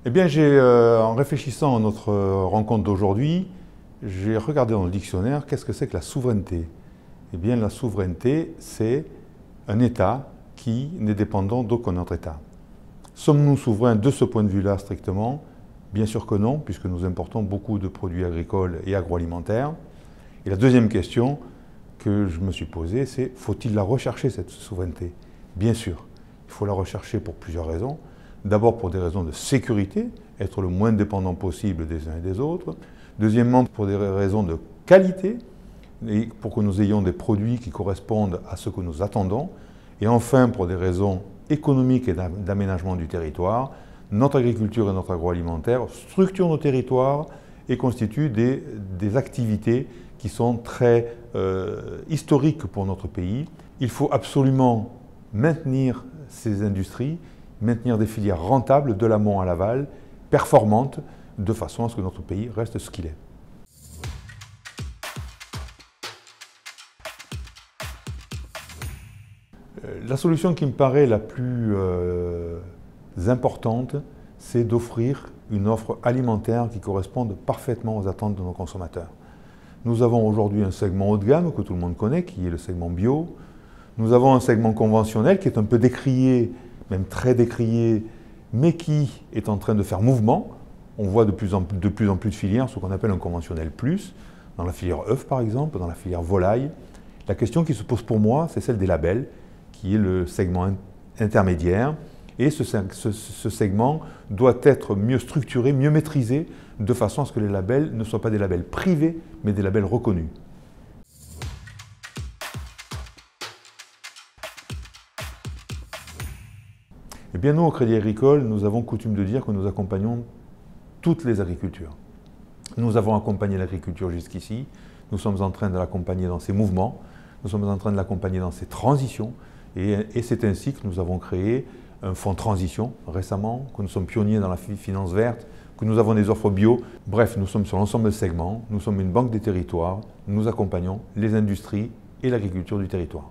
Eh bien, en réfléchissant à notre rencontre d'aujourd'hui, j'ai regardé dans le dictionnaire qu'est-ce que c'est que la souveraineté. Eh bien, la souveraineté, c'est un État qui n'est dépendant d'aucun autre État. Sommes-nous souverains de ce point de vue-là strictement? Bien sûr que non, puisque nous importons beaucoup de produits agricoles et agroalimentaires. Et la deuxième question que je me suis posée, c'est faut-il la rechercher, cette souveraineté? Bien sûr, il faut la rechercher pour plusieurs raisons. D'abord pour des raisons de sécurité, être le moins dépendant possible des uns et des autres. Deuxièmement, pour des raisons de qualité, et pour que nous ayons des produits qui correspondent à ce que nous attendons. Et enfin, pour des raisons économiques et d'aménagement du territoire, notre agriculture et notre agroalimentaire structurent nos territoires et constituent des activités qui sont très historiques pour notre pays. Il faut absolument maintenir ces industries, maintenir des filières rentables de l'amont à l'aval, performantes, de façon à ce que notre pays reste ce qu'il est. La solution qui me paraît la plus importante, c'est d'offrir une offre alimentaire qui corresponde parfaitement aux attentes de nos consommateurs. Nous avons aujourd'hui un segment haut de gamme que tout le monde connaît, qui est le segment bio. Nous avons un segment conventionnel qui est un peu décrié, même très décrié, mais qui est en train de faire mouvement. On voit de plus en plus de filières, ce qu'on appelle un conventionnel plus, dans la filière œufs par exemple, dans la filière volaille. La question qui se pose pour moi, c'est celle des labels, qui est le segment intermédiaire. Et ce segment doit être mieux structuré, mieux maîtrisé, de façon à ce que les labels ne soient pas des labels privés, mais des labels reconnus. Eh bien, nous, au Crédit Agricole, nous avons coutume de dire que nous accompagnons toutes les agricultures. Nous avons accompagné l'agriculture jusqu'ici, nous sommes en train de l'accompagner dans ses mouvements, nous sommes en train de l'accompagner dans ses transitions, et c'est ainsi que nous avons créé un fonds de transition récemment, que nous sommes pionniers dans la finance verte, que nous avons des offres bio. Bref, nous sommes sur l'ensemble des segments, nous sommes une banque des territoires, nous accompagnons les industries et l'agriculture du territoire.